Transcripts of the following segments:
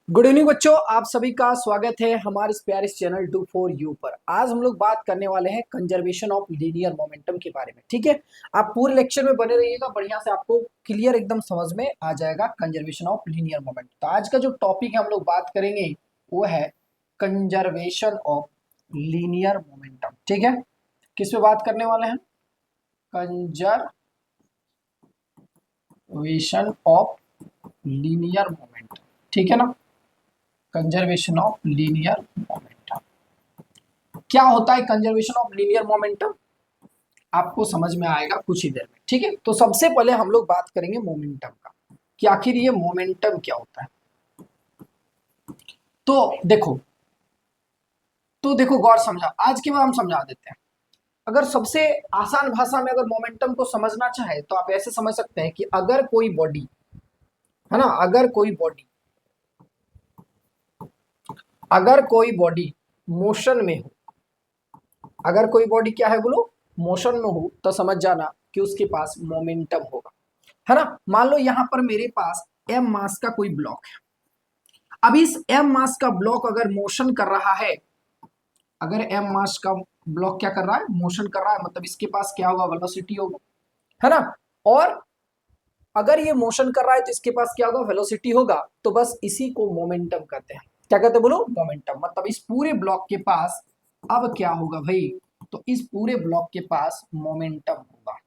Good evening बच्चों, आप सभी का स्वागत है हमारे इस प्यारे चैनल डू फॉर यू पर। आज हम लोग बात करने वाले हैं कंजर्वेशन ऑफ लीनियर मोमेंटम के बारे में। ठीक है, आप पूरे लेक्चर में बने रहिएगा, बढ़िया से आपको क्लियर एकदम समझ में आ जाएगा कंजर्वेशन ऑफ लीनियर मोमेंट। तो आज का जो टॉपिक है हम लोग बात करेंगे वो है कंजर्वेशन ऑफ लीनियर मोमेंटम। ठीक है, किस पे बात करने वाले हैं? Conservation of linear momentum. ठीक है ना, कंजर्वेशन ऑफ लीनियर मोमेंटम। क्या होता है कंजर्वेशन ऑफ लीनियर मोमेंटम, आपको समझ में आएगा कुछ ही देर में। ठीक है, तो सबसे पहले हम लोग बात करेंगे मोमेंटम का कि आखिर ये मोमेंटम क्या होता है। तो देखो गौर समझा, आज के बाद हम समझा देते हैं। अगर सबसे आसान भाषा में अगर मोमेंटम को समझना चाहे तो आप ऐसे समझ सकते हैं कि अगर कोई बॉडी है ना, अगर कोई बॉडी मोशन में हो, अगर कोई बॉडी क्या है बोलो, मोशन में हो, तो समझ जाना कि उसके पास मोमेंटम होगा। है ना, मान लो यहां पर मेरे पास m मास का कोई ब्लॉक है। अब इस m मास का ब्लॉक अगर मोशन कर रहा है, अगर m मास का ब्लॉक क्या कर रहा है, मोशन कर रहा है, मतलब इसके पास क्या होगा, वेलोसिटी होगा। है ना, और अगर ये मोशन कर रहा है तो इसके पास क्या होगा, वेलोसिटी होगा। तो बस इसी को मोमेंटम कहते हैं। क्या कहते हैं बोलो, मोमेंटम। मतलब इस पूरे ब्लॉक के पास अब क्या होगा भाई, तो इस पूरे ब्लॉक के पास मोमेंटम होगा।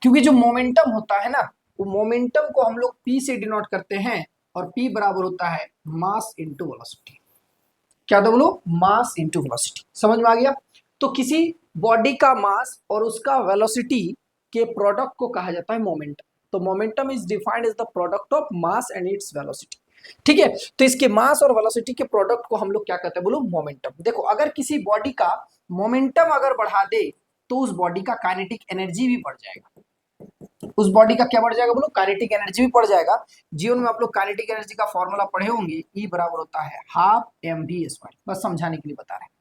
क्योंकि जो मोमेंटम होता है ना, वो मोमेंटम को हम लोग p से डिनोट करते हैं, और p बराबर होता है मास इंटू वेलोसिटी। क्या था बोलो, मास इंटू वेलोसिटी। समझ में आ गया? तो किसी बॉडी का मास और उसका वेलोसिटी के प्रोडक्ट को कहा जाता है मोमेंटम। तो momentum is defined as the product of mass and its velocity. ठीक है, तो इसके मास और वेलोसिटी के प्रोडक्ट को हम लोग क्या कहते हैं बोलो, मोमेंटम। देखो, अगर किसी बॉडी का मोमेंटम अगर बढ़ा दे तो उस बॉडी का काइनेटिक एनर्जी भी बढ़ जाएगा। उस बॉडी का क्या बढ़ जाएगा बोलो, काइनेटिक एनर्जी भी बढ़ जाएगा। जीवन में आप लोग काइनेटिक एनर्जी का फॉर्मूला पढ़े होंगे, ई बराबर होता है हाफ एम वी स्क्वायर। बस समझाने के लिए बता रहे हैं,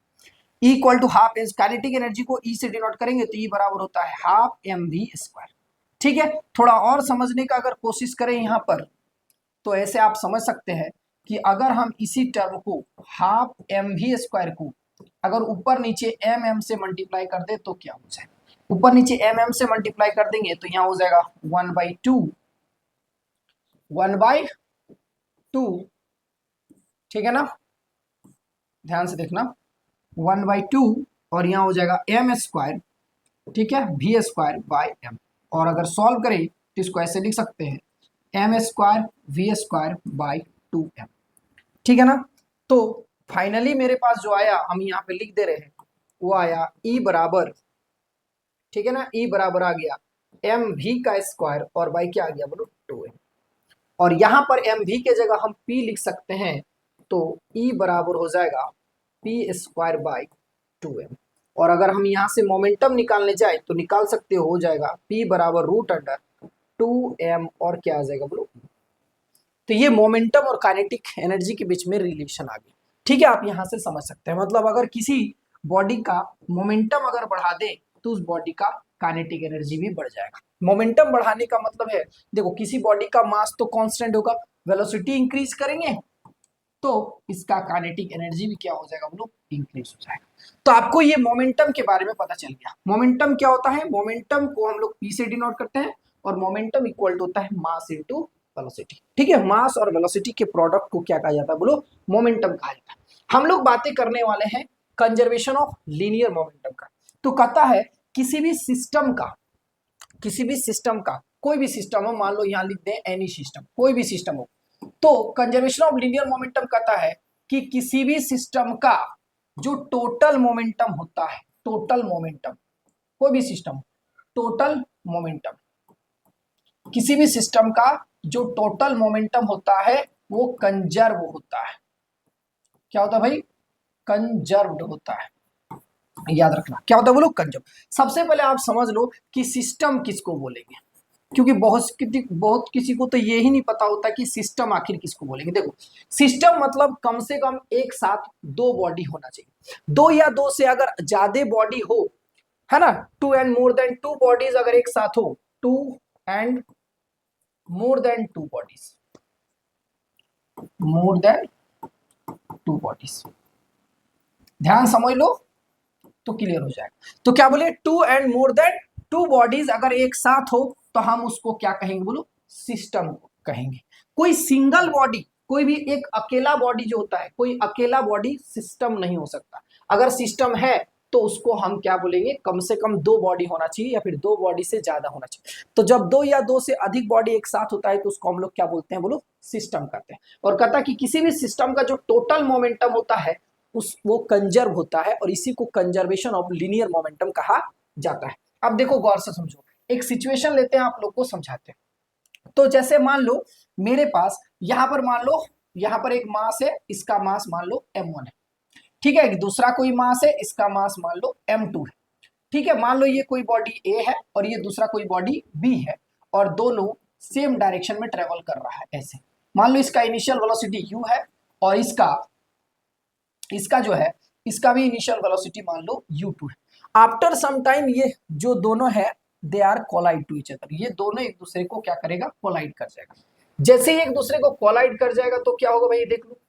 E equal to half M, kinetic energy को ई से डिनोट करेंगे तो ई बराबर होता है हाफ एम वी स्क्वायर। ठीक है, थोड़ा और समझने का अगर कोशिश करें यहाँ पर, तो ऐसे आप समझ सकते हैं कि अगर हम इसी टर्म को हाफ एम वी स्क्वायर को अगर ऊपर नीचे एम एम से मल्टीप्लाई कर दे तो क्या हो जाए, ऊपर नीचे एम एम से मल्टीप्लाई कर देंगे तो यहाँ हो जाएगा 1/2। ठीक है ना, ध्यान से देखना, 1/2, और यहाँ हो जाएगा एम स्क्वायर। ठीक है, वी स्क्वायर बाय एम। और अगर सॉल्व करें तो इसको ऐसे लिख सकते हैं, M square V square by 2m। ठीक है ना, तो फाइनली मेरे पास जो आया, हम यहाँ पे लिख दे रहे हैं, वो आया ई बराबर, ठीक है ना, ई बराबर आ गया एम वी का स्क्वायर और बाई क्या आ गया बोलो, 2m। और यहाँ पर एम वी के जगह हम p लिख सकते हैं, तो ई बराबर हो जाएगा पी स्क्वायर बाई 2m। और अगर हम यहाँ से मोमेंटम निकालने जाए तो निकाल सकते हो जाएगा p बराबर रूट अंडर 2m, और क्या आ जाएगा बोलो। तो ये मोमेंटम और काइनेटिक एनर्जी के बीच में रिलेशन आ गई। ठीक है, आप यहां से समझ सकते हैं, मतलब अगर किसी बॉडी का मोमेंटम अगर बढ़ा दे तो उस बॉडी का काइनेटिक एनर्जी भी बढ़ जाएगा। मोमेंटम बढ़ाने का मतलब है, देखो किसी बॉडी का मास तो कांस्टेंट होगा, वेलोसिटी इंक्रीज करेंगे तो इसका काइनेटिक एनर्जी भी क्या हो जाएगा बोलो, इंक्रीज हो जाएगा। तो आपको ये मोमेंटम के बारे में पता चल गया। मोमेंटम क्या होता है, मोमेंटम को हम लोग p से डिनोट करते हैं, और मोमेंटम इक्वल टू होता है मास इनटू वेलोसिटी। ठीक है, मास और वेलोसिटी के प्रोडक्ट को क्या कहा जाता है बोलो, मोमेंटम कहा जाता है। हम लोग बातें करने वाले हैं कंजर्वेशन ऑफ लीनियर मोमेंटम का। तो कहता है किसी भी सिस्टम का, कोई भी सिस्टम हो, मान लो यहाँ लिख दें एनी सिस्टम, कोई भी सिस्टम हो, तो कंजर्वेशन ऑफ लीनियर मोमेंटम कहता है कि किसी भी सिस्टम का जो टोटल मोमेंटम होता है, टोटल मोमेंटम, कोई भी सिस्टम, टोटल मोमेंटम, किसी भी सिस्टम का जो टोटल मोमेंटम होता है वो कंजर्व होता है। क्या होता है भाई, कंजर्व्ड होता है। याद रखना क्या होता है बोलो, कंजर्व। सबसे पहले आप समझ लो कि सिस्टम किसको बोलेंगे, क्योंकि बहुत किसी को तो ये ही नहीं पता होता कि सिस्टम आखिर किसको बोलेंगे। देखो, सिस्टम मतलब कम से कम एक साथ दो बॉडी होना चाहिए, दो या दो से अगर ज्यादा बॉडी हो, है ना, two and more than two bodies अगर एक साथ हो, two and more than two bodies, more than two bodies. ध्यान समझ लो तो क्लियर हो जाएगा। तो क्या बोले, two and more than two bodies अगर एक साथ हो तो हम उसको क्या कहेंगे बोलो, सिस्टम कहेंगे। कोई सिंगल बॉडी, कोई भी एक अकेला बॉडी जो होता है, कोई अकेला बॉडी सिस्टम नहीं हो सकता। अगर सिस्टम है तो उसको हम क्या बोलेंगे, कम से कम दो बॉडी होना चाहिए या फिर दो बॉडी से ज्यादा होना चाहिए। तो जब दो या दो से अधिक बॉडी एक साथ होता है तो उसको हम लोग क्या बोलते हैं बोलो, सिस्टम कहते हैं। और कहता है कि किसी भी सिस्टम का जो टोटल मोमेंटम होता है उस वो कंजर्व होता है और इसी को कंजर्वेशन ऑफ लीनियर मोमेंटम कहा जाता है। अब देखो गौर से समझो, एक सिचुएशन लेते हैं, आप लोग को समझाते हैं। तो जैसे मान लो मेरे पास यहां पर मान लो यहां पर एक मास है, इसका मास मान लो m1 है, ठीक है। दूसरा कोई मास है, इसका मास मान लो m2 है, ठीक है। मान लो ये कोई बॉडी A है और ये दूसरा कोई बॉडी B है और दोनों सेम डायरेक्शन में ट्रेवल कर रहा है। ऐसे मान लो इसका इनिशियल वेलोसिटी u है और इसका जो है इसका भी इनिशियल वेलोसिटी मान लो u2 है। आफ्टर सम टाइम ये जो दोनों है they are collide to each other, ये दोनों एक दूसरे को क्या करेगा, कोलाइड कर जाएगा। जैसे ही एक दूसरे को कोलाइड कर जाएगा तो क्या होगा भाई, देख लो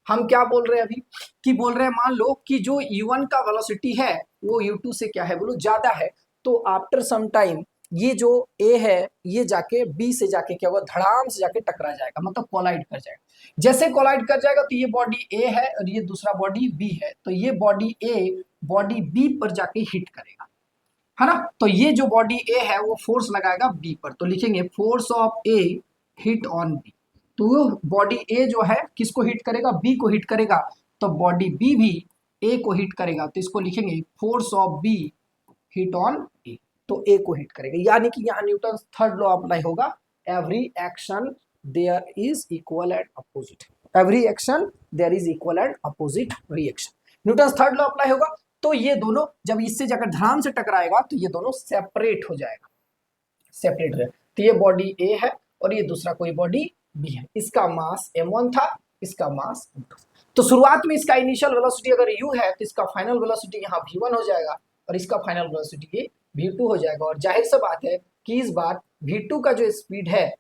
हम क्या बोल रहे हैं अभी, कि बोल रहे हैं मान लो कि जो u1 का वेलोसिटी है वो u2 से क्या है बोलो, ज्यादा है। तो आफ्टर सम टाइम ये जो A है ये जाके B से जाके क्या होगा, धड़ाम से जाके टकरा जाएगा, मतलब कोलाइड कर जाएगा। जैसे कोलाइड कर जाएगा तो ये बॉडी A है और ये दूसरा बॉडी B है, तो ये बॉडी A बॉडी B पर जाके हिट करेगा, है ना। तो ये जो बॉडी A है वो फोर्स लगाएगा B पर, तो लिखेंगे force of A hit on B। तो बॉडी A जो है किसको हिट करेगा, B को हिट करेगा, तो बॉडी B भी A को हिट करेगा, तो इसको लिखेंगे force of B hit on A। तो A को हिट करेगा, यानी कि यहाँ न्यूटन थर्ड लॉ अप्लाई होगा, every action there is equal and opposite, every action there is equal and opposite reaction. Newton third law apply होगा तो ये दोनों जब इससे जाकर धड़ाम से टकराएगा तो ये दोनों सेपरेट हो जाएगा, सेपरेट हो जाएगा। तो ये बॉडी A है और ये दूसरा कोई बॉडी B है, इसका मास m1 था, इसका मास m2। तो शुरुआत में इसका इनिशियल वेलोसिटी अगर u है तो इसका फाइनल वेलोसिटी यहाँ v1 हो जाएगा और इसका फाइनल वेलोसिटी ये v2 हो जाएगा। और जाहिर सी बात है कि इस बार v2 का जो स्पीड है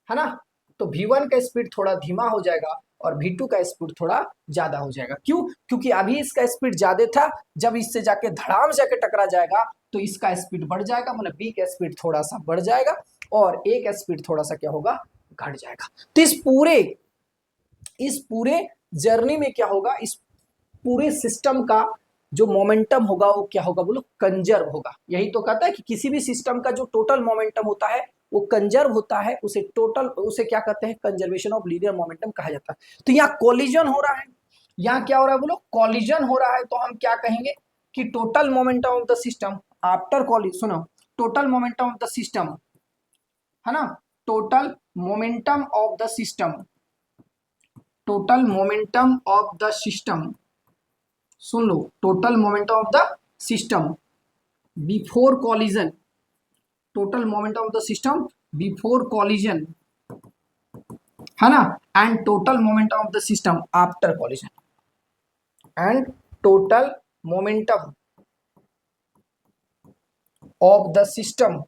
ना, तो v1 का स्पीड थोड़ा धीमा हो जाएगा और v2 का स्पीड थोड़ा ज्यादा हो जाएगा। क्यों? क्योंकि अभी इसका स्पीड ज्यादा था, जब इससे जाके धड़ाम से जाके टकरा जाएगा तो इसका स्पीड बढ़ जाएगा, मतलब b का स्पीड थोड़ा सा बढ़ जाएगा और a का स्पीड थोड़ा सा क्या होगा, घट जाएगा। तो इस पूरे जर्नी में क्या होगा, इस पूरे सिस्टम का जो मोमेंटम होगा वो क्या होगा बोलो, कंजर्व होगा। यही तो कहता है कि किसी भी सिस्टम का जो टोटल मोमेंटम होता है वो कंजर्व होता है, उसे क्या कहते हैं, कंजर्वेशन ऑफ लीनियर मोमेंटम कहा जाता है। तो यहाँ कोलिजन हो रहा है, यहाँ क्या हो रहा है बोलो, कोलिजन हो रहा है, तो हम क्या कहेंगे कि total momentum of the system after collision, सुनो, total momentum of the system, है ना, total momentum of the system, total momentum of the system, सुन लो, total momentum of the system before collision, total momentum of the system before collision, है ना, and total momentum of the system after collision, and total momentum of the system,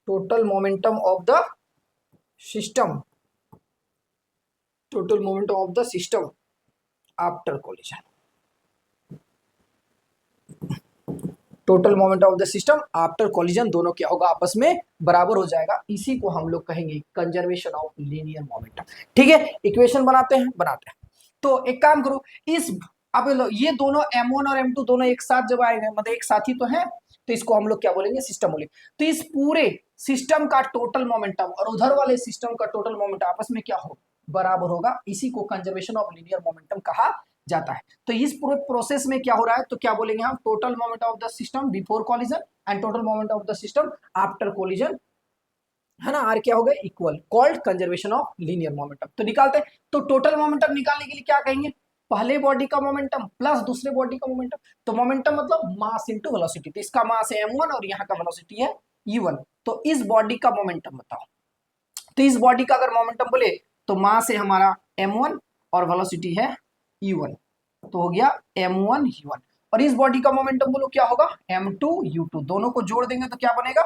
total momentum of the system, total momentum of the system after collision, total momentum of the system after collision, दोनों क्या होगा, आपस में बराबर हो जाएगा। इसी को हम लोग कहेंगे कंजर्वेशन ऑफ लीनियर मोमेंटम। ठीक है, इक्वेशन बनाते हैं। तो एक काम करो, अब ये दोनों m1 और m2 दोनों एक साथ जब आएंगे, मतलब एक साथ ही तो है, तो इसको हम लोग क्या बोलेंगे, सिस्टम बोलेंगे। तो इस पूरे सिस्टम का टोटल मोमेंटम और उधर वाले सिस्टम का टोटल मोमेंटम आपस में क्या हो, बराबर होगा। इसी को कंजर्वेशन ऑफ लीनियर मोमेंटम कहा जाता है। तो इस पूरे प्रोसेस में क्या हो रहा है, तो क्या बोलेंगे हम, total moment of the system before collision and total moment of the system after collision, है ना, आर क्या हो गया, equal, called conservation of linear momentum. तो निकालते हैं, तो टोटल मोमेंटम निकालने के लिए क्या कहेंगे, पहले बॉडी का मोमेंटम प्लस दूसरे बॉडी का मोमेंटम। तो मोमेंटम मतलब मास इनटू वेलोसिटी, तो इसका मास है m1 और यहाँ का वेलोसिटी है u1। तो इस बॉडी का मोमेंटम बताओ, तो इस बॉडी का अगर मोमेंटम बोले तो मास है हमारा m1 और वेलोसिटी है u1, तो हो गया m1 u1। और इस बॉडी का मोमेंटम बोलो क्या होगा, m2 u2, दोनों को जोड़ देंगे तो क्या बनेगा,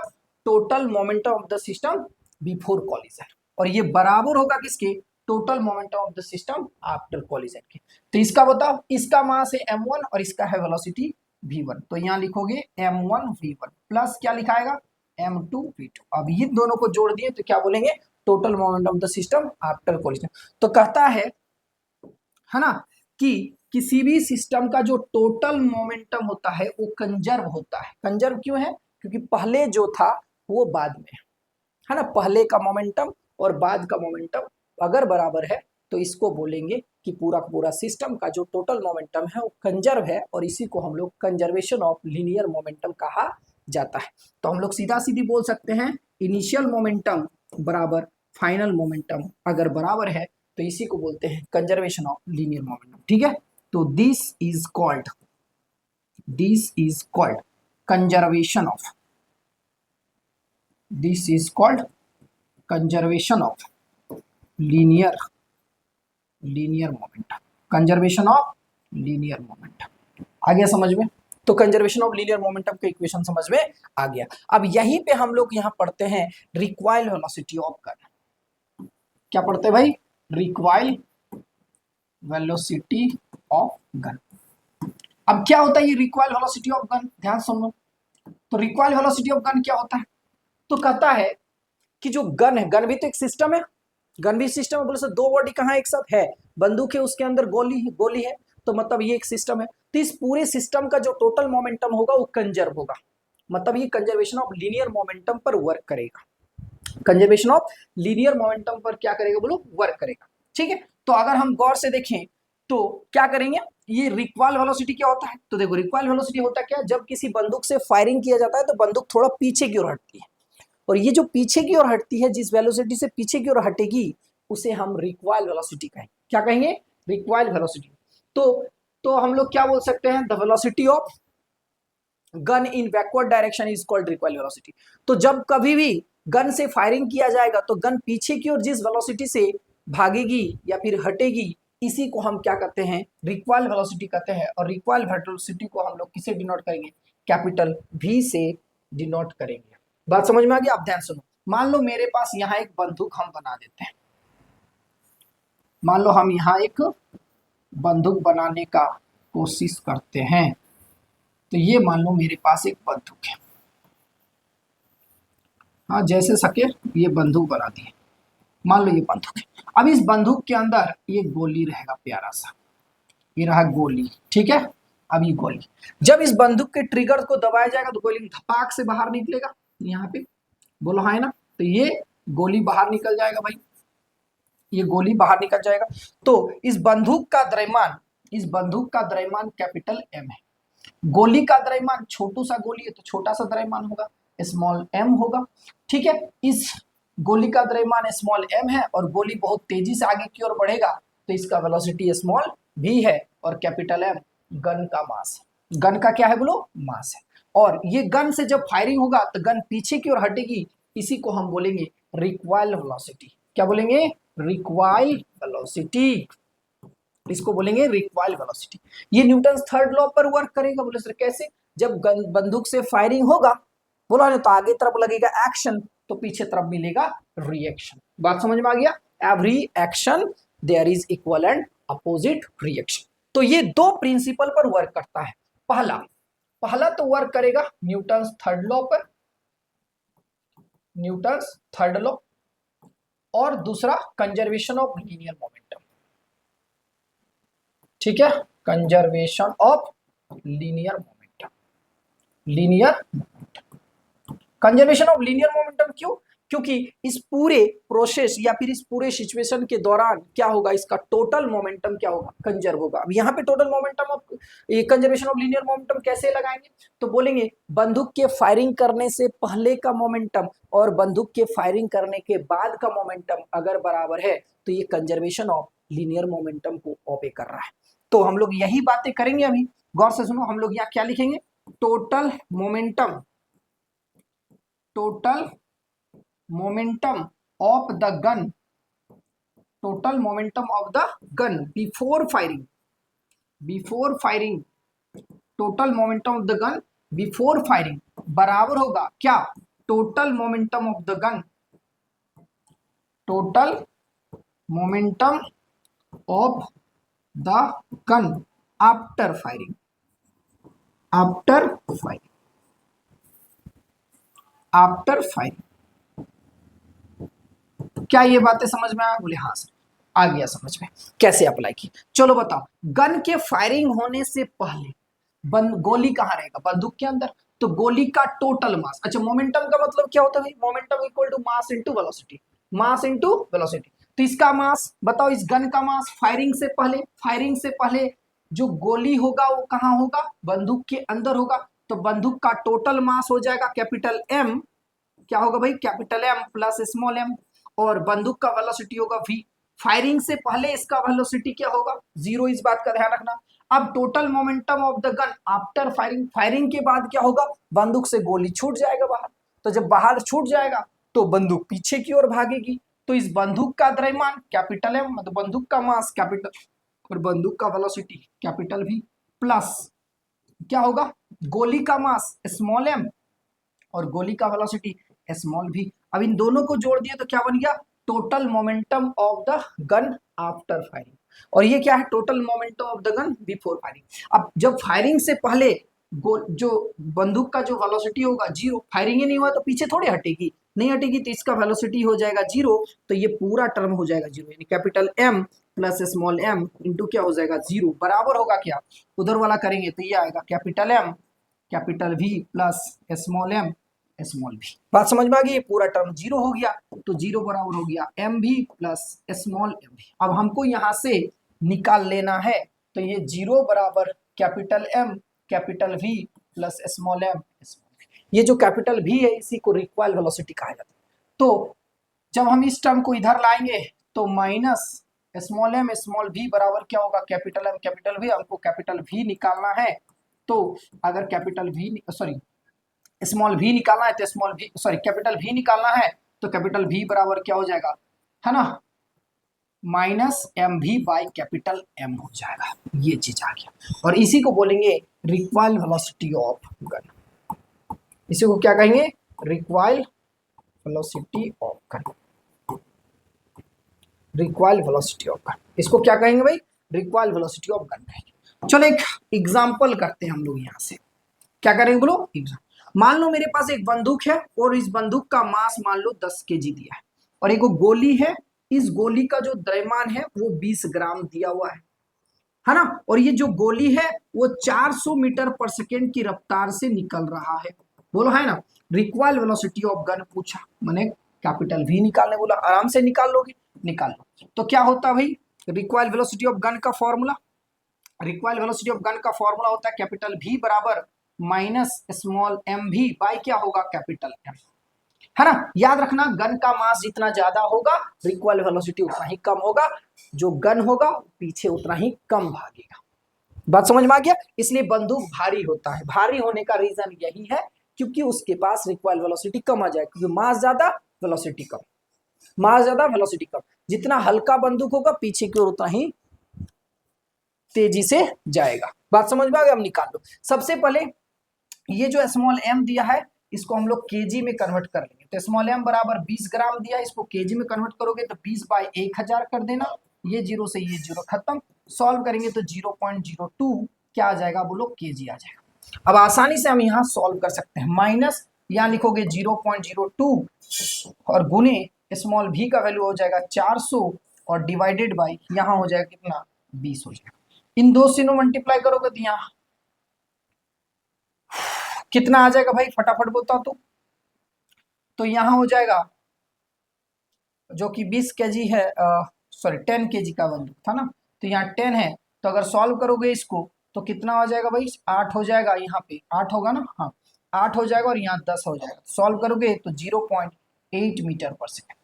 total momentum of the system before collision. और ये बराबर होगा किसके, total momentum of the system after collision के। तो इसका बताओ, इसका मास है m1 और इसका है वेलोसिटी v1, तो यहाँ लिखोगे m1 v1 प्लस क्या लिखाएगा m2 v2। अब ये दोनों को जोड़ दिए तो क्या बोलेंगे, total momentum of the system after collision. तो कहता है ना, कि किसी भी सिस्टम का जो टोटल मोमेंटम होता है वो कंजर्व होता है। कंजर्व क्यों है, क्योंकि पहले जो था वो बाद में है ना, पहले का मोमेंटम और बाद का मोमेंटम अगर बराबर है तो इसको बोलेंगे कि पूरा पूरा सिस्टम का जो टोटल मोमेंटम है वो कंजर्व है, और इसी को हम लोग कंजर्वेशन ऑफ लीनियर मोमेंटम कहा जाता है। तो हम लोग सीधा सीधी बोल सकते हैं इनिशियल मोमेंटम बराबर फाइनल मोमेंटम अगर बराबर है तो इसी को बोलते हैं कंजर्वेशन ऑफ लीनियर मोमेंटम। ठीक है, तो this is called conservation of, this is called conservation of linear momentum, conservation of linear momentum. आ गया समझ में? तो कंजर्वेशन ऑफ लीनियर मोमेंटम का इक्वेशन समझ में आ गया। अब यहीं पे हम लोग यहाँ पढ़ते हैं रिक्वायर्ड वेलोसिटी ऑफ गन। क्या पढ़ते हैं भाई, रिक्वायर्ड वेलोसिटी ऑफ गन। अब क्या होता है ये रिक्वायर्ड वेलोसिटी ऑफ गन, ध्यान सुनो। तो रिक्वायर्ड वेलोसिटी ऑफ गन क्या होता है, तो कहता है कि जो गन है, गन भी तो एक सिस्टम है, गन भी सिस्टम है, बोले सर दो बॉडी कहाँ एक साथ है, बंदूक है उसके अंदर गोली है, तो मतलब ये एक सिस्टम है। तो इस पूरे सिस्टम का जो टोटल मोमेंटम होगा वो कंजर्व होगा, मतलब ये कंजर्वेशन ऑफ लीनियर मोमेंटम पर वर्क करेगा, कंजर्वेशन ऑफ लीनियर मोमेंटम पर क्या करेगा बोलो, वर्क करेगा। ठीक है, तो अगर हम गौर से देखें तो क्या करेंगे, ये रिक्वायल वेलोसिटी क्या होता है, तो देखो रिक्वायल वेलोसिटी होता है क्या, जब किसी बंदूक से फायरिंग किया जाता है तो बंदूक थोड़ा पीछे की ओर हटती है, और ये जो पीछे की ओर हटती है, जिस वेलोसिटी से पीछे की ओर हटेगी उसे हम रिक्वायल वेलोसिटी कहेंगे। क्या कहेंगे, रिक्वायल वेलोसिटी। तो हम लोग क्या बोल सकते हैं, the velocity of gun in backward direction is called recoil velocity. तो जब कभी भी गन से फायरिंग किया जाएगा तो गन पीछे की ओर जिस वेलोसिटी से भागेगी या फिर हटेगी, इसी को हम क्या कहते हैं, रिक्वायल वेलोसिटी कहते हैं। और रिक्वायल वेलोसिटी को हम लोग किसे डिनोट करेंगे, कैपिटल V से डिनोट करेंगे। बात समझ में आ गई? आप ध्यान सुनो। मान लो मेरे पास यहाँ एक बंदूक हम बना देते हैं, मान लो हम यहाँ एक बंदूक बनाने का कोशिश करते हैं, तो ये मान लो मेरे पास एक बंदूक है, हाँ जैसे सके ये बंदूक बना दी, मान लो ये बंदूक है। अब इस बंदूक के अंदर ये गोली रहेगा प्यारा सा, ये रहा गोली, ठीक है। अब ये गोली जब इस बंदूक के ट्रिगर को दबाया जाएगा तो गोली धपाक से बाहर निकलेगा, यहाँ पे बोलो हाँ है ना, तो ये गोली बाहर निकल जाएगा भाई, ये गोली बाहर निकल जाएगा। तो इस बंदूक का द्रव्यमान कैपिटल M है, गोली का द्रव्यमान छोटू सा गोली है तो छोटा सा द्रव्यमान होगा, स्मॉल m होगा। ठीक है, इस गोली का द्रव्यमान स्मॉल m है और गोली बहुत तेजी से आगे की ओर बढ़ेगा तो इसका वेलोसिटी स्मॉल v है, और कैपिटल M गन का मास है, गन का क्या है बोलो, मास है। और ये गन से जब फायरिंग होगा तो गन पीछे की ओर हटेगी, इसी को हम बोलेंगे रिक्वायल वेलोसिटी। क्या बोलेंगे, रिक्वायल वेलोसिटी, इसको बोलेंगे रिक्वायल वेलोसिटी। ये न्यूटन थर्ड लॉ पर वर्क करेगा। बोले सर कैसे, जब बंदूक से फायरिंग होगा बोला तो आगे तरफ लगेगा एक्शन तो पीछे तरफ मिलेगा रिएक्शन। बात समझ में आ गया, every action there is equal and opposite reaction. तो ये दो प्रिंसिपल पर वर्क करता है। पहला तो वर्क करेगा न्यूटन थर्ड लॉ पर, न्यूटन थर्ड लॉ, और दूसरा कंजर्वेशन ऑफ लीनियर मोमेंटम। ठीक है, conservation of linear momentum, conservation of linear momentum क्यों, क्योंकि इस पूरे प्रोसेस या फिर इस पूरे सिचुएशन के दौरान क्या होगा, इसका टोटल मोमेंटम क्या होगा, कंजर्व होगा। अब यहाँ पे total momentum of conservation of linear momentum कैसे लगाएंगे, तो बोलेंगे बंदूक के फायरिंग करने से पहले का मोमेंटम और बंदूक के फायरिंग करने के बाद का मोमेंटम अगर बराबर है तो ये कंजर्वेशन ऑफ लीनियर मोमेंटम को ओबे कर रहा है। तो हम लोग यही बातें करेंगे अभी, गौर से सुनो। हम लोग यहाँ क्या लिखेंगे, total momentum of the gun, total momentum of the gun before firing, total momentum of the gun before firing बराबर होगा क्या, total momentum of the gun total momentum of the gun after firing, after firing, after firing. क्या ये बातें समझ में आया? बोले हाँ सर, आ गया समझ में। कैसे अप्लाई की? चलो बताओ, गन के फायरिंग होने से पहले गोली कहाँ रहेगा? बंदूक के अंदर। तो गोली का टोटल मास, अच्छा मोमेंटम का मतलब क्या होता है? Momentum equal to mass into velocity, mass into velocity. तो इसका मास बताओ, इस गन का मास फायरिंग से पहले, फायरिंग से पहले जो गोली होगा वो कहाँ होगा? बंदूक के अंदर होगा। तो बंदूक का टोटल मास हो जाएगा कैपिटल एम, क्या होगा भाई? Capital M plus small M. और बंदूक का वेलोसिटी होगा वी। फायरिंग से पहले इसका वेलोसिटी क्या होगा? 0, इस बात का ध्यान रखना। अब total momentum of the gun after firing, firing के बाद क्या होगा? बंदूक से गोली छूट जाएगा बाहर। तो जब बाहर छूट जाएगा तो बंदूक पीछे की ओर भागेगी। तो इस बंदूक का द्रव्यमान कैपिटल एम, मतलब बंदूक का मास कैपिटल, और बंदूक का वेलोसिटी कैपिटल वी, प्लस क्या होगा? गोली का मास स्मॉल एम और गोली का वेलोसिटी स्मॉल भी। अब इन दोनों को जोड़ दिया तो क्या बन गया? Total momentum of the gun after firing. और ये क्या है? Total momentum of the gun before firing. अब जब फायरिंग से पहले जो बंदूक का जो वेलोसिटी होगा 0, फायरिंग ही नहीं हुआ तो पीछे थोड़ी हटेगी, नहीं हटेगी, तो इसका वेलोसिटी हो जाएगा 0। तो ये पूरा टर्म हो जाएगा 0, यानी capital M plus small M into क्या हो जाएगा? 0, बराबर होगा क्या? उधर वाला करेंगे तो ये आएगा capital M capital V plus small M small V. बात समझ में आ गई? पूरा टर्म 0 हो गया, तो 0 बराबर हो गया एम भी प्लस स्मॉल एम भी। अब हमको यहां से निकाल लेना है, तो ये 0 बराबर capital M capital V plus small M small V. ये जो कैपिटल वी है इसी को रिक्वायल वेलोसिटी कहा जाता है। तो जब हम इस टर्म को इधर लाएंगे तो minus small M small V बराबर क्या होगा? Capital M capital V. हमको कैपिटल वी निकालना है, तो अगर capital V sorry small V निकालना है तो small V sorry capital V निकालना है तो कैपिटल वी बराबर क्या हो जाएगा? है ना, minus M V by capital M हो जाएगा। ये चीज आ गया, और इसी को बोलेंगे रिक्वायल वेलोसिटी ऑफ गन। इसी को क्या कहेंगे? Recoil velocity of gun, recoil velocity of gun. इसको क्या कहेंगे भाई? रिक्वायल वेलोसिटी ऑफ गन कहेंगे। चलो एक एग्जांपल करते हैं हम लोग यहां से। क्या करेंगे बोलो? एग्जाम। मान लो मेरे पास एक बंदूक है और इस बंदूक का मास मान लो 10 केजी दिया है, और एक गोली है, इस गोली का जो द्रव्यमान है वो 20 ग्राम दिया हुआ है ना। और ये जो गोली है वो 400 मीटर पर सेकेंड की रफ्तार से निकल रहा है। बोलो है ना। रिक्वायल वेलोसिटी ऑफ गन पूछा, मैंने कैपिटल वी निकालने बोला, आराम से निकाल लोगे, निकाल लो। तो क्या होता है भाई? रिक्वायल वेलोसिटी ऑफ गन का formula, recoil velocity of gun का फॉर्मूला होता है कैपिटल वी बराबर माइनस स्मॉल एम भी बाई क्या होगा? कैपिटल एम, है ना। याद रखना, गन का मास जितना ज्यादा होगा रिक्वायल वेलोसिटी उतना ही कम होगा, जो गन होगा पीछे उतना ही कम भागेगा। बात समझ में आ गया? इसलिए बंदूक भारी होता है। भारी होने का रीजन यही है क्योंकि उसके पास रिक्वायल वेलोसिटी कम आ जाए, क्योंकि मास ज्यादा वेलोसिटी कम, मास ज्यादा वेलोसिटी कम। जितना हल्का बंदूक होगा पीछे की ओर उतना ही तेजी से जाएगा। बात समझ में आ गया? हम निकाल लो। सबसे पहले ये जो स्मॉल एम दिया है इसको हम लोग केजी में कन्वर्ट कर लेंगे। तो स्मॉल एम बराबर 20 ग्राम दिया है, इसको केजी में कन्वर्ट करोगे तो 20 बाई 1000 कर देना। ये 0 से ये 0 खत्म। सॉल्व करेंगे तो 0.02 क्या आ जाएगा बोलो? केजी आ जाएगा। अब आसानी से हम यहाँ सॉल्व कर सकते हैं। माइनस यहाँ लिखोगे 0.02 और गुने स्मॉल भी का वैल्यू हो जाएगा 400 और डिवाइडेड बाई यहाँ हो जाएगा कितना? 20 हो जाएगा। इन दो से मल्टीप्लाई करोगे तो यहाँ कितना आ जाएगा भाई? फटाफट बोलता तो यहाँ हो जाएगा जो कि 20 केजी है, सॉरी 10 केजी का बंदूक था ना, तो यहाँ 10 है। तो अगर सॉल्व करोगे इसको तो कितना आ जाएगा भाई? 8 हो जाएगा। यहाँ पे 8 होगा ना, हाँ 8 हो जाएगा और यहाँ 10 हो जाएगा। सॉल्व करोगे तो 0.8 मीटर पर सेकेंड,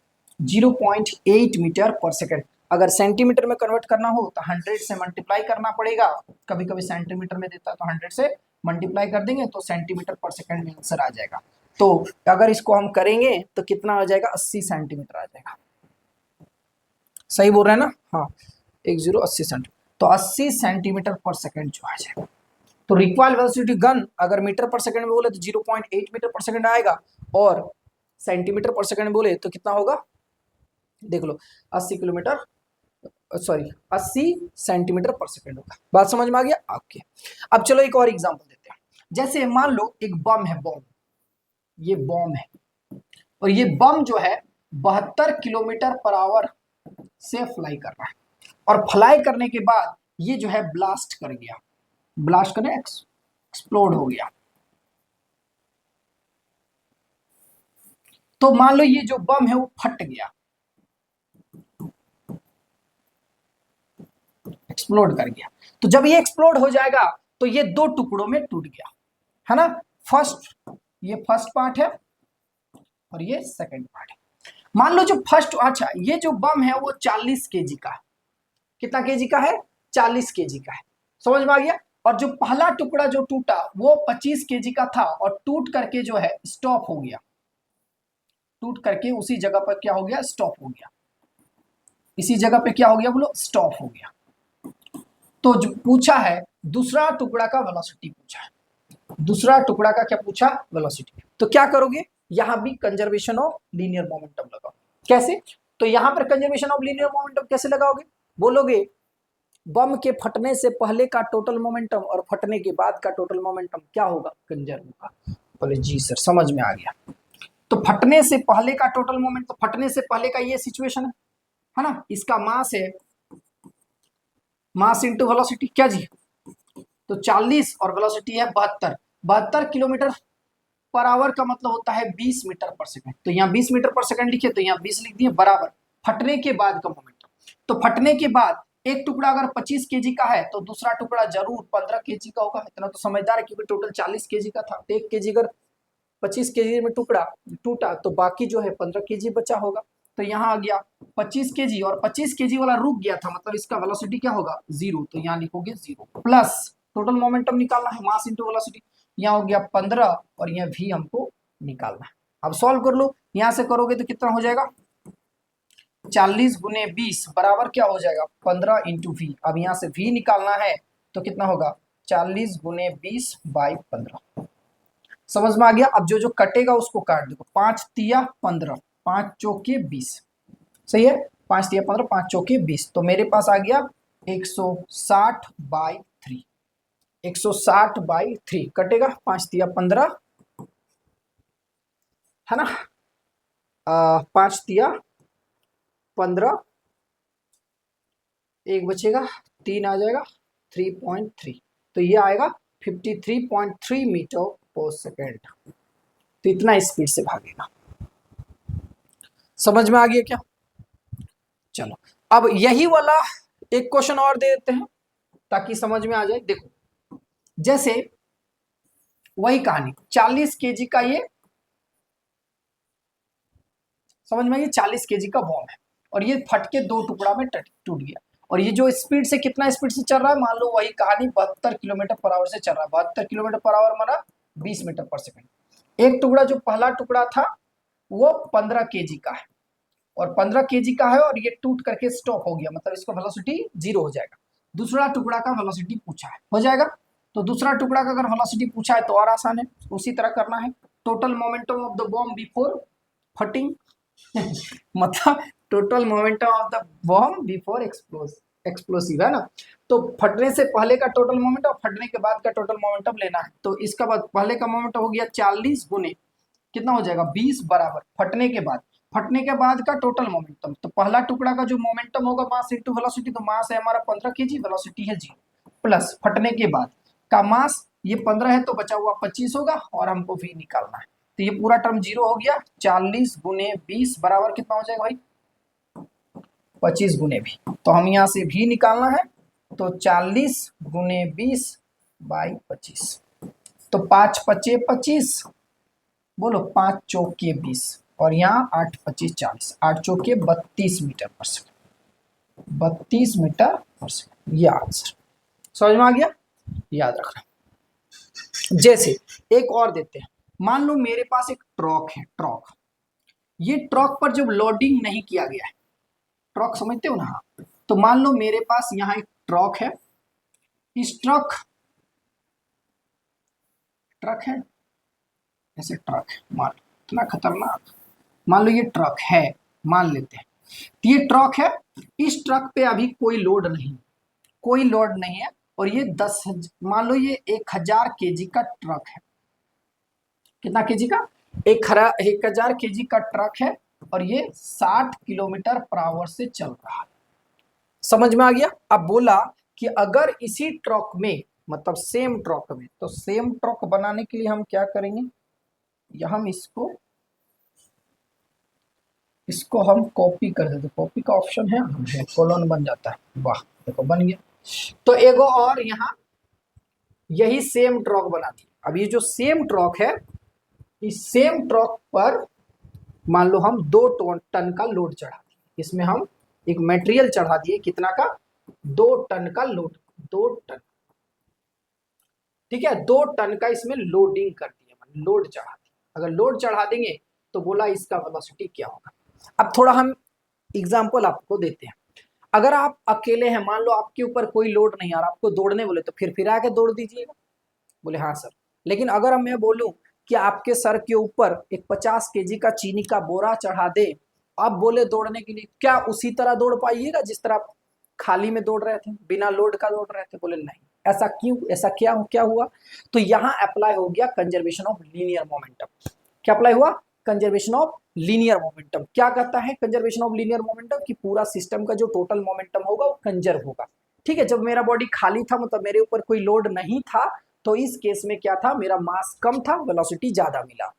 0.8 मीटर पर सेकेंड। अगर सेंटीमीटर में कन्वर्ट करना हो तो 100 से मल्टीप्लाई करना पड़ेगा। कभी कभी सेंटीमीटर में देता है तो 100 से मल्टीप्लाई कर देंगे तो सेंटीमीटर पर सेकंड में आंसर आ जाएगा। तो अगर इसको हम करेंगे तो कितना आ जाएगा? 80 सेंटीमीटर आ जाएगा। सही बोल रहे हैं ना? हाँ 80 सेंटीमीटर, तो 80 सेंटीमीटर पर सेकंड जो आ जाएगा। तो रिक्वायल वेलोसिटी गन अगर मीटर पर सेकंड में बोले तो 0.8 मीटर पर सेकंड आएगा, और सेंटीमीटर पर सेकंड बोले तो कितना होगा? देख लो 80 किलोमीटर, सॉरी 80 सेंटीमीटर पर सेकंड होगा। बात समझ में आ गया? ओके। अब चलो एक और एग्जांपल देते हैं। जैसे मान लो एक बम है, बम, ये बम है और ये बम जो है 72 किलोमीटर पर आवर से फ्लाई कर रहा है और फ्लाई करने के बाद ये जो है ब्लास्ट कर गया, ब्लास्ट करने एक्सप्लोड हो गया। तो मान लो ये जो बम है वो फट गया, एक्सप्लोड कर गया। तो जब ये एक्सप्लोड हो जाएगा तो ये दो टुकड़ों में टूट गया, है ना। ये फर्स्ट पार्ट है और ये सेकंड पार्ट है। मान लो जो फर्स्ट, अच्छा ये जो बम है वो 40 केजी का है। कितना केजी का है? 40 केजी का है। समझ में आ गया? और जो पहला टुकड़ा जो टूटा वो 25 केजी का था और टूट करके जो है स्टॉप हो गया, टूट करके उसी जगह पर क्या हो गया? स्टॉप हो गया। इसी जगह पे क्या हो गया बोलो? स्टॉप हो गया। तो जो पूछा है दूसरा टुकड़ा का वेलोसिटी पूछा है, दूसरा टुकड़ा का क्या पूछा? वेलोसिटी। तो क्या करोगे? यहां भी कंजर्वेशन ऑफ लीनियर मोमेंटम लगाओ। कैसे? तो यहां पर कंजर्वेशन ऑफ लीनियर मोमेंटम कैसे लगाओगे? बोलोगे बम के फटने से पहले का टोटल मोमेंटम और फटने के बाद का टोटल मोमेंटम क्या होगा? कंजर्व होगा। बोले जी सर समझ में आ गया। तो फटने से पहले का टोटल मोमेंट, तो फटने से पहले का ये सिचुएशन है ना, इसका मास है, मास इंटू वेलोसिटी, क्या जी? तो 40 और वेलोसिटी है 72 किलोमीटर पर आवर का मतलब होता है 20 मीटर पर सेकंड। तो यहाँ 20 मीटर पर सेकंड लिखे तो यहाँ 20 लिख दिए, बराबर फटने के बाद का मोमेंटम। तो फटने के बाद एक टुकड़ा अगर 25 केजी का है तो दूसरा टुकड़ा जरूर 15 केजी का होगा। इतना तो समझदार है क्योंकि टोटल 40 केजी का था। तो 1 केजी अगर 25 केजी में टुकड़ा टूटा तो बाकी जो है 15 केजी बचा होगा। तो यहाँ आ गया 25 केजी और 25 केजी वाला रुक गया था, मतलब इसका वेलोसिटी क्या होगा? 0। तो यहाँ लिखोगे 0 प्लस टोटल मोमेंटम निकालना है, मास इंटू वेलोसिटी। यहाँ हो गया 15 और यहाँ v हमको निकालना है। अब सॉल्व कर लो, यहाँ से करोगे तो कितना हो जाएगा? 40 गुने 20 बराबर क्या हो जाएगा? 15 इंटू वी। अब यहाँ से v निकालना है तो कितना होगा? 40 गुने 20 बाई 15। समझ में आ गया? अब जो जो कटेगा उसको काट दो। 5 तिया 15, 5 चौके 20, सही है। 5 तिया 15, 5 चौके 20। तो मेरे पास आ गया 160 बाई 3, 160 बाई 3 कटेगा। 5 तिया 15 है ना, 5 तिया 15, एक बचेगा, 3 आ जाएगा, 3.3। तो ये आएगा 53.3 मीटर पर सेकेंड। तो इतना स्पीड से भागेगा। समझ में आ गया क्या? चलो अब यही वाला एक क्वेश्चन और दे देते हैं ताकि समझ में आ जाए। देखो जैसे वही कहानी, 40 केजी का ये, समझ में, ये 40 केजी का बॉम्ब है और ये फट के दो टुकड़ा में टूट गया। और ये जो स्पीड से, कितना स्पीड से चल रहा है? मान लो वही कहानी 72 किलोमीटर पर आवर से चल रहा है। 72 किलोमीटर पर आवर माना 20 मीटर पर सेकंड। एक टुकड़ा जो पहला टुकड़ा था वो 15 केजी का है और 15 केजी का है और ये टूट करके स्टॉप हो गया, मतलब इसका वेलोसिटी 0 हो जाएगा। दूसरा टुकड़ा का वेलोसिटी पूछा है, हो जाएगा। तो दूसरा टुकड़ा का अगर वेलोसिटी पूछा है तो और आसान है, उसी तरह करना है। Total momentum of the bomb before फटिंग मतलब total momentum of the bomb before explosive, है ना। तो फटने से पहले का टोटल मोमेंटम और फटने के बाद का टोटल मोमेंटम लेना है। तो इसका बाद पहले का मोमेंटम हो गया 40 गुने कितना हो जाएगा? 20 बराबर फटने के बाद, फटने के बाद का टोटल मोमेंटम। तो पहला टुकड़ा का जो मोमेंटम होगा मास इंटू वेलोसिटी, तो मास है हमारा 15 केजी, वेलोसिटी है 0, प्लस फटने के बाद का मास ये 15 है तो बचा हुआ 25 होगा और हमको v निकालना है। तो ये पूरा टर्म 0 हो गया। 40 गुने 20 बराबर कितना हो जाएगा भाई? 25 गुने भी। तो हम यहाँ से भी निकालना है तो 40 गुने 20 बाई 25। तो 5 पचे 25, बोलो 5 चौके 20 और यहाँ 8 25 40, 8 चौके 32 मीटर पर सेकंड, 32 मीटर पर सेकंड, ये आंसर। समझ में आ गया? याद रखना। जैसे एक और देते हैं, मान लो मेरे पास एक ट्रक है, ट्रक, ये ट्रक पर जब लोडिंग नहीं किया गया है, ट्रक समझते हो ना? हाँ। तो मान लो मेरे पास यहाँ एक ट्रक है, इस ट्रक है, ऐसे ट्रक है, मान लो इतना खतरनाक, मान लो ये ट्रक है, मान लेते हैं। तो ये ट्रक है, इस ट्रक पे अभी कोई लोड नहीं है, और ये मान लो ये 1000 केजी का ट्रक है। कितना केजी का? 1000 केजी का ट्रक है, और ये 60 किलोमीटर पर आवर से चल रहा है। समझ में आ गया? अब बोला कि अगर इसी ट्रक में, मतलब सेम ट्रक में, तो सेम ट्रक बनाने के लिए हम क्या करेंगे, या हम इसको हम कॉपी कर देते, कॉपी का ऑप्शन है, कॉलन बन जाता है। वाह, देखो बन गया। तो एगो और यहाँ यही सेम ट्रक बना दी। अब ये जो सेम ट्रक है, इस सेम ट्रक पर मान लो हम 2 टन का लोड चढ़ा दिए, इसमें हम एक मटेरियल चढ़ा दिए, कितना का? 2 टन का लोड, 2 टन, ठीक है, 2 टन का इसमें लोडिंग कर दिया, लोड चढ़ा दिया। अगर लोड चढ़ा देंगे तो बोला इसका वेलोसिटी क्या होगा। अब थोड़ा हम एग्जांपल आपको देते हैं। अगर आप अकेले हैं, मान लो आपके ऊपर कोई लोड नहीं आ रहा, आपको दौड़ने बोले तो फिर आके दौड़ दीजिएगा। बोले हाँ सर। लेकिन अगर मैं बोलूं कि आपके सर के ऊपर एक 50 केजी का चीनी का बोरा चढ़ा दे, आप बोले दौड़ने के लिए, क्या उसी तरह दौड़ पाइएगा जिस तरह आप खाली में दौड़ रहे थे, बिना लोड का दौड़ रहे थे? बोले नहीं। ऐसा क्यों? ऐसा क्या हुआ? तो यहाँ अप्लाई हो गया कंजर्वेशन ऑफ लीनियर मोमेंटम। क्या अप्लाई हुआ? Conservation of linear momentum. क्या कहता है कंजर्वेशन ऑफ लीनियर मोमेंटम? कि पूरा सिस्टम का जो टोटल मोमेंटम होगा वो कंजर्व होगा। ठीक है, जब मेरा बॉडी खाली था, मतलब मेरे ऊपर कोई लोड नहीं था, तो इस केस में क्या था, मेरा मास कम था, वेलोसिटी ज्यादा मिला।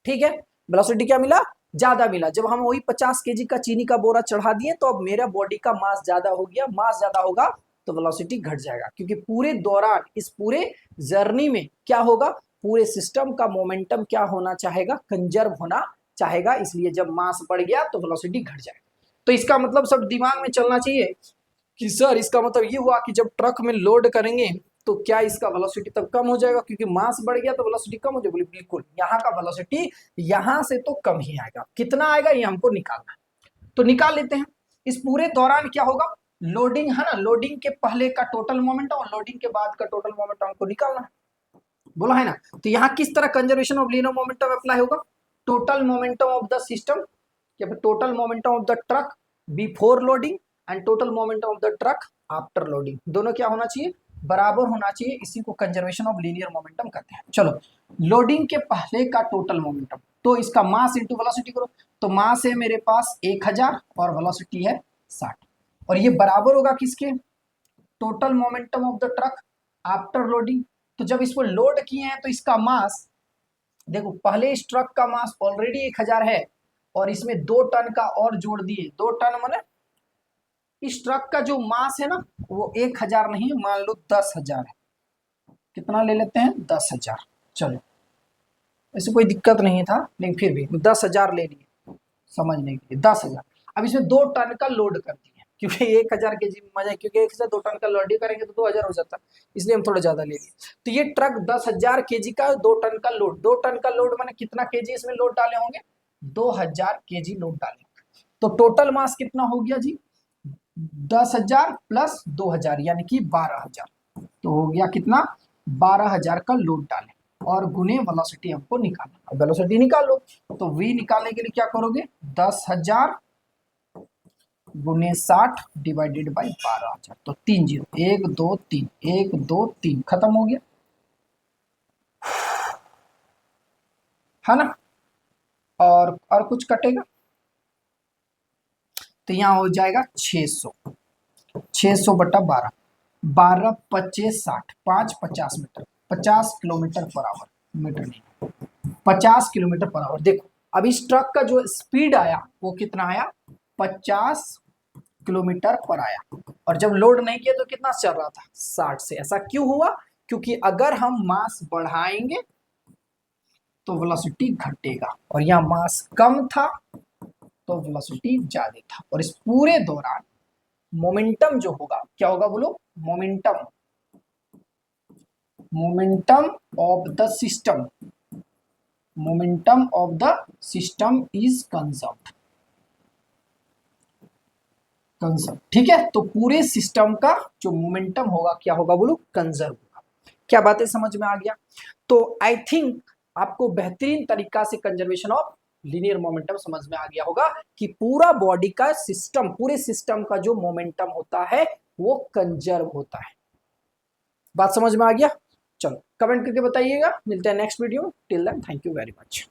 ठीक है, वेलोसिटी क्या मिला? ज्यादा मिला। जब हम वही 50 केजी का चीनी का बोरा चढ़ा दिए, तो अब मेरा बॉडी का मास ज्यादा हो गया। मास ज्यादा होगा तो वेलोसिटी घट जाएगा, क्योंकि पूरे दौरान, इस पूरे जर्नी में क्या होगा, पूरे सिस्टम का मोमेंटम क्या होना चाहेगा? कंजर्व होना चाहेगा। इसलिए जब मास बढ़ गया तो वेलोसिटी घट जाएगा। तो इसका मतलब सब दिमाग में चलना चाहिए कि सर इसका मतलब ये हुआ कि जब ट्रक में लोड करेंगे तो क्या इसका वेलोसिटी तब कम हो जाएगा, क्योंकि मास बढ़ गया तो वेलोसिटी कम हो जाएगी? बिल्कुल, यहाँ का वेलोसिटी यहाँ से तो कम ही आएगा। कितना आएगा ये हमको निकालना है, तो निकाल लेते हैं। इस पूरे दौरान क्या होगा, लोडिंग है ना, लोडिंग के पहले का टोटल मोमेंटम और लोडिंग के बाद का टोटल मोमेंटम हमको निकालना है, बोला है ना। तो यहाँ किस तरह conservation of linear momentum apply होगा? Total momentum of the system, या फिर total momentum of the truck before loading and total momentum of the truck after loading, दोनों क्या होना चाहिए? बराबर होना चाहिए। इसी को कंजर्वेशन ऑफ लीनियर मोमेंटम कहते हैं। चलो, लोडिंग के पहले का टोटल मोमेंटम, तो इसका मास इंटू वेलोसिटी करो, तो मास है मेरे पास 1000 और वेलोसिटी है 60, और ये बराबर होगा किसके? Total momentum of the truck after loading. तो जब इसको लोड किए हैं तो इसका मास, देखो पहले इस ट्रक का मास ऑलरेडी 1000 है, और इसमें 2 टन का और जोड़ दिए। 2 टन माने इस ट्रक का जो मास है ना, वो 1000 नहीं, मान लो 10,000 है। कितना ले लेते हैं? 10,000। चलो, ऐसे कोई दिक्कत नहीं था, लेकिन फिर भी 10,000 ले लिए समझने के लिए। 10,000, अब इसमें 2 टन का लोड कर दिए, क्योंकि 1000 के जी मजा है, क्योंकि 1000 2 टन का लोड ही करेंगे तो 2000 हो जाता, इसलिए हम थोड़ा ज्यादा ले लिए। तो ये ट्रक 10,000 केजी का, 2 टन का लोड, 2 टन का लोड माने कितना केजी इसमें लोड डाले होंगे? 2000 केजी लोड डाले। तो टोटल मास कितना हो गया जी? 10,000 प्लस 2000 यानी कि 12,000। तो हो गया कितना? 12,000 का लोड डाले और गुने वेलोसिटी हमको निकालना। अब वेलोसिटी निकालो, तो v निकालने के लिए क्या करोगे? 10,000 गुने 60 डिवाइडेड बाई 12,000, तो 3 0, 1 2 3, 1 2 3, खत्म हो गया, है ना। और कुछ कटेगा तो यहाँ हो जाएगा 600, 600 बटा 12, 12 25 60, 5 50 metre, 50 kilometre per hour, metre नहीं, 50 किलोमीटर पर आवर। देखो अब इस ट्रक का जो स्पीड आया वो कितना आया? 50 किलोमीटर पर आया, और जब लोड नहीं किया तो कितना चल रहा था? 60 से। ऐसा क्यों हुआ? क्योंकि अगर हम मास बढ़ाएंगे तो वेलोसिटी घटेगा, और यहाँ मास कम था तो वेलोसिटी ज्यादा था। और इस पूरे दौरान मोमेंटम जो होगा क्या होगा बोलो? Momentum, momentum of the system, momentum of the system is conserved, conserve. ठीक है, तो पूरे सिस्टम का जो मोमेंटम होगा क्या होगा बोलो? कंजर्व होगा। क्या बातें समझ में आ गया? तो आई थिंक आपको बेहतरीन तरीका से कंजर्वेशन ऑफ लीनियर मोमेंटम समझ में आ गया होगा कि पूरा बॉडी का सिस्टम, पूरे सिस्टम का जो मोमेंटम होता है वो कंजर्व होता है। बात समझ में आ गया? चलो कमेंट करके बताइएगा। मिलते हैं next video. Till then thank you very much.